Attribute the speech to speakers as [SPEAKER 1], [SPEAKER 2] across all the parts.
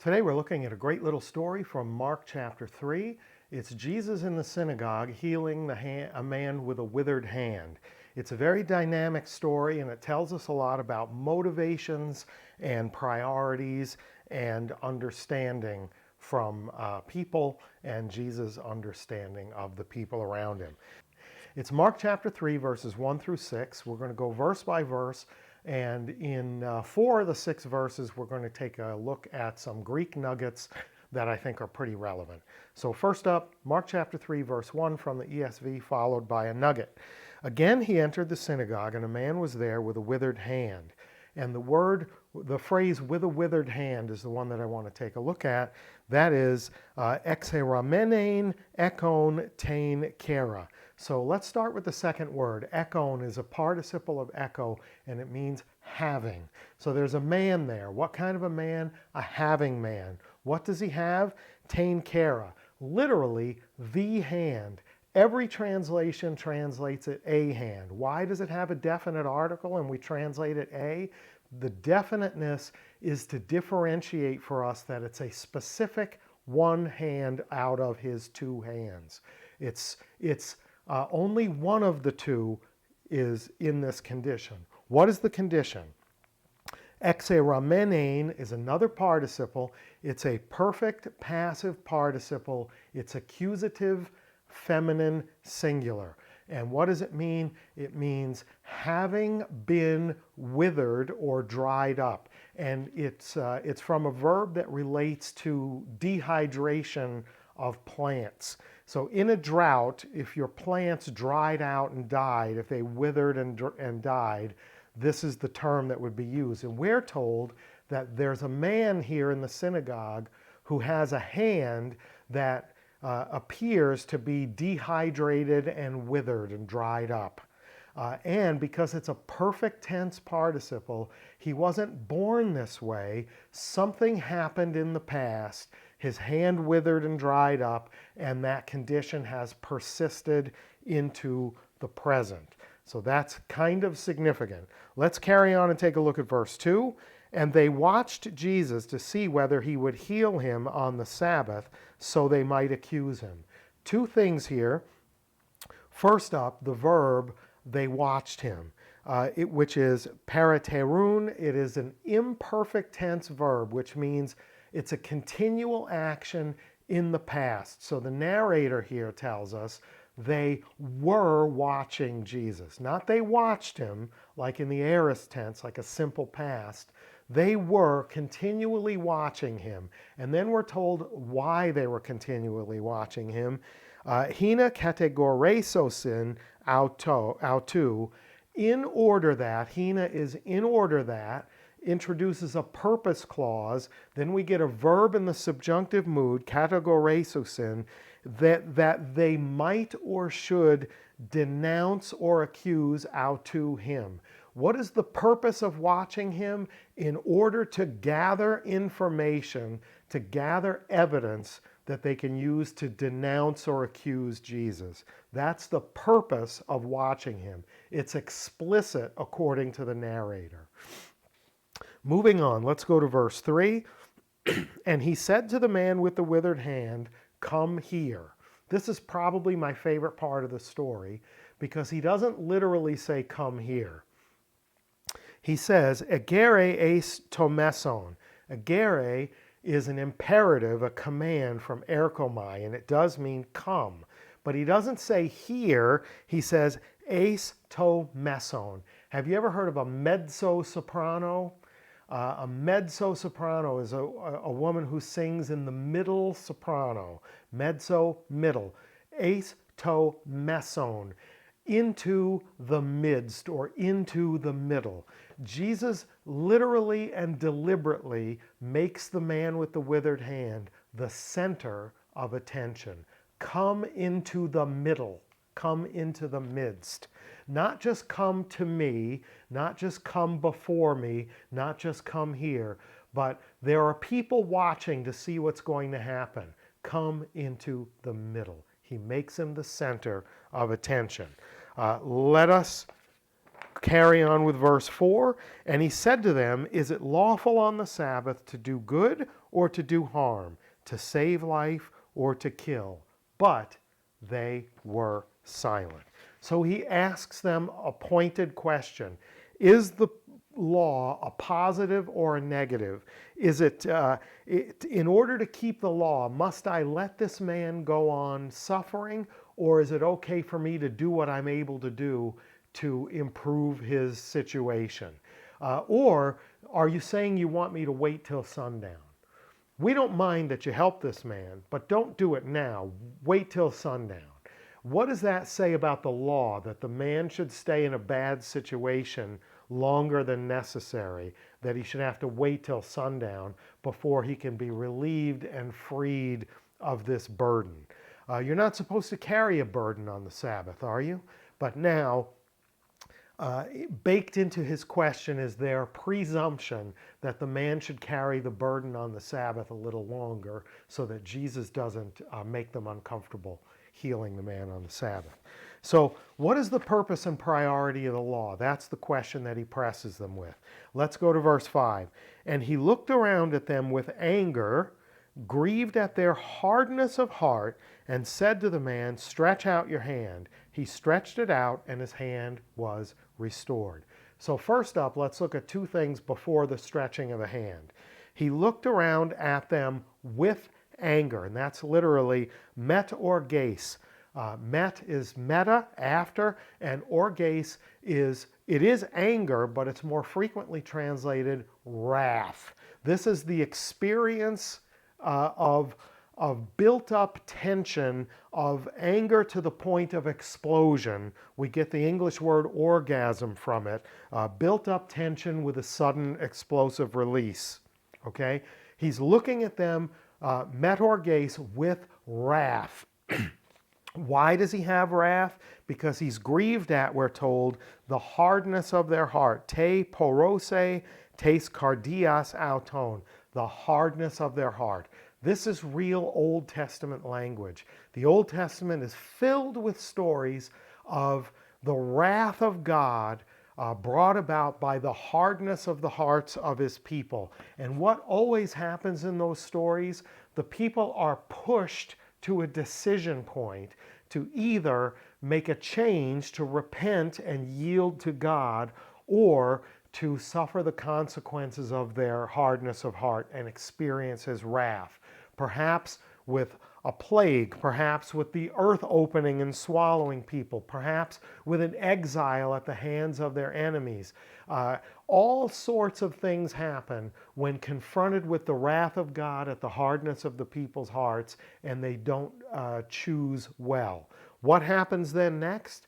[SPEAKER 1] Today we're looking at a great little story from Mark chapter 3. It's Jesus in the synagogue healing a man with a withered hand. It's a very dynamic story, and it tells us a lot about motivations and priorities and understanding from people and Jesus' understanding of the people around him. It's Mark chapter 3, verses 1 through 6. We're going to go verse by verse. And in 4 of the 6 verses, we're going to take a look at some Greek nuggets that I think are pretty relevant. So first up, Mark chapter 3, verse 1 from the ESV, followed by a nugget. Again, he entered the synagogue, and a man was there with a withered hand. And the phrase with a withered hand is the one that I want to take a look at. That is exegesis ekon tein kera. So let's start with the second word. Ekon is a participle of echo, and it means having. So there's a man there. What kind of a man? A having man. What does he have? Tein kera. Literally, the hand. Every translation translates it a hand. Why does it have a definite article and we translate it a? The definiteness is to differentiate for us that it's a specific one hand out of his two hands. It's only one of the two is in this condition. What is the condition? Exegesis is another participle. It's a perfect passive participle. It's accusative feminine singular. And what does it mean? It means having been withered or dried up. And it's from a verb that relates to dehydration of plants. So in a drought, if your plants dried out and died, if they withered and died, this is the term that would be used. And we're told that there's a man here in the synagogue who has a hand that appears to be dehydrated and withered and dried up. And because it's a perfect tense participle, he wasn't born this way. Something happened in the past. His hand withered and dried up, and that condition has persisted into the present. So that's kind of significant. Let's carry on and take a look at verse 2. And they watched Jesus to see whether he would heal him on the Sabbath, so they might accuse him. Two things here. First up, the verb, they watched him, which is paraterun. It is an imperfect tense verb, which means it's a continual action in the past. So the narrator here tells us they were watching Jesus. Not they watched him, like in the aorist tense, like a simple past. They were continually watching him. And then we're told why they were continually watching him. Hina kategoresosin autou, in order that, hina is in order that, introduces a purpose clause. Then we get a verb in the subjunctive mood, kategoresosin, that they might or should denounce or accuse autou him. What is the purpose of watching him? In order to gather information, to gather evidence that they can use to denounce or accuse Jesus. That's the purpose of watching him. It's explicit according to the narrator. Moving on, let's go to verse 3. And he said to the man with the withered hand, "Come here." This is probably my favorite part of the story because he doesn't literally say, "Come here." He says, egere eis to meson. Egere is an imperative, a command from erkomai, and it does mean come. But he doesn't say here, he says eis to meson. Have you ever heard of a mezzo-soprano? A mezzo-soprano is a woman who sings in the middle soprano. Mezzo, middle. Eis to meson. Into the midst or into the middle. Jesus literally and deliberately makes the man with the withered hand the center of attention. Come into the middle. Come into the midst. Not just come to me, not just come before me, not just come here, but there are people watching to see what's going to happen. Come into the middle. He makes him the center of attention. Let us carry on with verse 4. And he said to them, is it lawful on the Sabbath to do good or to do harm, to save life or to kill? But they were silent. So he asks them a pointed question. Is the law a positive or a negative? Is it, in order to keep the law, must I let this man go on suffering, or is it okay for me to do what I'm able to do to improve his situation? Or are you saying you want me to wait till sundown? We don't mind that you help this man, but don't do it now. Wait till sundown. What does that say about the law, that the man should stay in a bad situation longer than necessary, that he should have to wait till sundown before he can be relieved and freed of this burden? You're not supposed to carry a burden on the Sabbath, are you? But now, baked into his question is their presumption that the man should carry the burden on the Sabbath a little longer so that Jesus doesn't make them uncomfortable healing the man on the Sabbath. So what is the purpose and priority of the law? That's the question that he presses them with. Let's go to verse 5. And he looked around at them with anger, grieved at their hardness of heart, and said to the man, stretch out your hand. He stretched it out, and his hand was restored. So first up, let's look at two things before the stretching of the hand. He looked around at them with anger, and that's literally met orges. Met is meta, after, and orges is, it is anger, but it's more frequently translated wrath. This is the experience of built-up tension, of anger to the point of explosion. We get the English word orgasm from it. Built-up tension with a sudden explosive release. Okay? He's looking at them, met orges, with wrath. Why does he have wrath? Because he's grieved at, we're told, the hardness of their heart. Te porose, tes cardias auton. The hardness of their heart. This is real Old Testament language. The Old Testament is filled with stories of the wrath of God brought about by the hardness of the hearts of his people. And what always happens in those stories? The people are pushed to a decision point to either make a change, to repent and yield to God, or to suffer the consequences of their hardness of heart and experience his wrath. Perhaps with a plague, perhaps with the earth opening and swallowing people, perhaps with an exile at the hands of their enemies. All sorts of things happen when confronted with the wrath of God at the hardness of the people's hearts, and they don't choose well. What happens then next?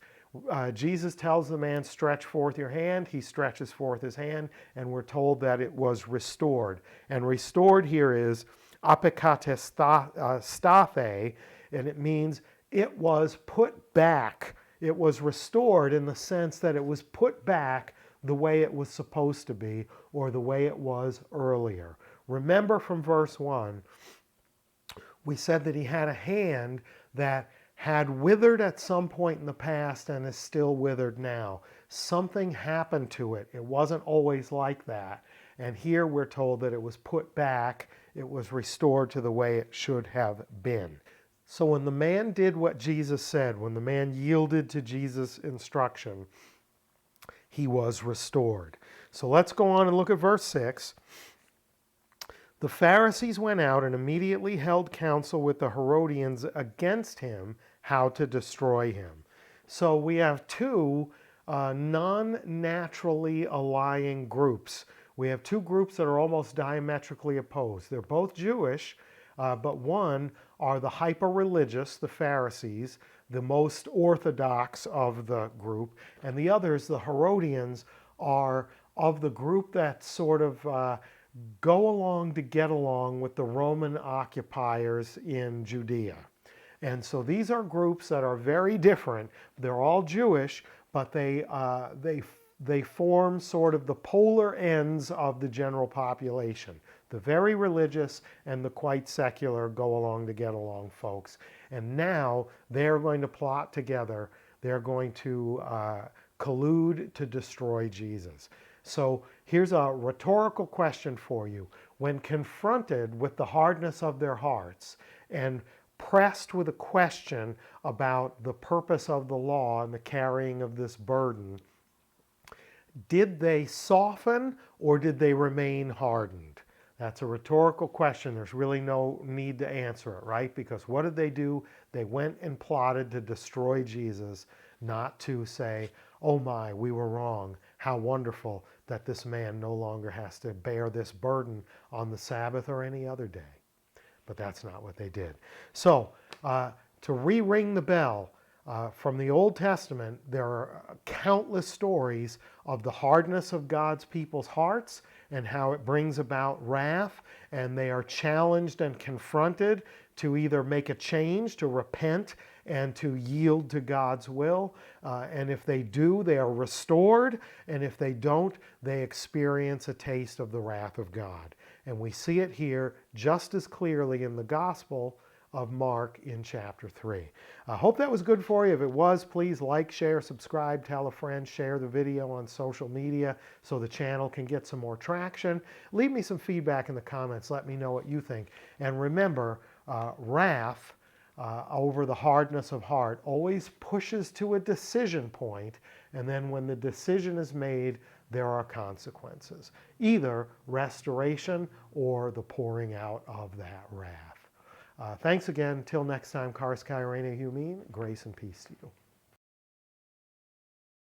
[SPEAKER 1] Jesus tells the man, stretch forth your hand. He stretches forth his hand, and we're told that it was restored. And restored here is apikatestate, and it means it was put back. It was restored in the sense that it was put back the way it was supposed to be, or the way it was earlier. Remember from verse 1, we said that he had a hand that had withered at some point in the past and is still withered now. Something happened to it. It wasn't always like that. And here we're told that it was put back, it was restored to the way it should have been. So when the man did what Jesus said, when the man yielded to Jesus' instruction, he was restored. So let's go on and look at verse 6. The Pharisees went out and immediately held counsel with the Herodians against him, how to destroy him. So we have two non-naturally allying groups. We have two groups that are almost diametrically opposed. They're both Jewish, but one are the hyper-religious, the Pharisees, the most orthodox of the group, and the others, the Herodians, are of the group that sort of go along to get along with the Roman occupiers in Judea. And so these are groups that are very different. They're all Jewish, but they form sort of the polar ends of the general population. The very religious and the quite secular go along to get along folks. And now they're going to plot together. They're going to collude to destroy Jesus. So here's a rhetorical question for you. When confronted with the hardness of their hearts and pressed with a question about the purpose of the law and the carrying of this burden, did they soften or did they remain hardened? That's a rhetorical question. There's really no need to answer it, right? Because what did they do? They went and plotted to destroy Jesus, not to say, oh my, we were wrong. How wonderful that this man no longer has to bear this burden on the Sabbath or any other day. But that's not what they did. So, to re-ring the bell, from the Old Testament, there are countless stories of the hardness of God's people's hearts and how it brings about wrath, and they are challenged and confronted to either make a change, to repent, and to yield to God's will. And if they do, they are restored, and if they don't, they experience a taste of the wrath of God. And we see it here just as clearly in the Gospel of Mark in chapter 3. I hope that was good for you. If it was, please like, share, subscribe, tell a friend, share the video on social media so the channel can get some more traction. Leave me some feedback in the comments. Let me know what you think. And remember, wrath over the hardness of heart always pushes to a decision point, and then when the decision is made, there are consequences. Either restoration or the pouring out of that wrath. Thanks again. Till next time, Karis Kairene Humin, grace and peace to you.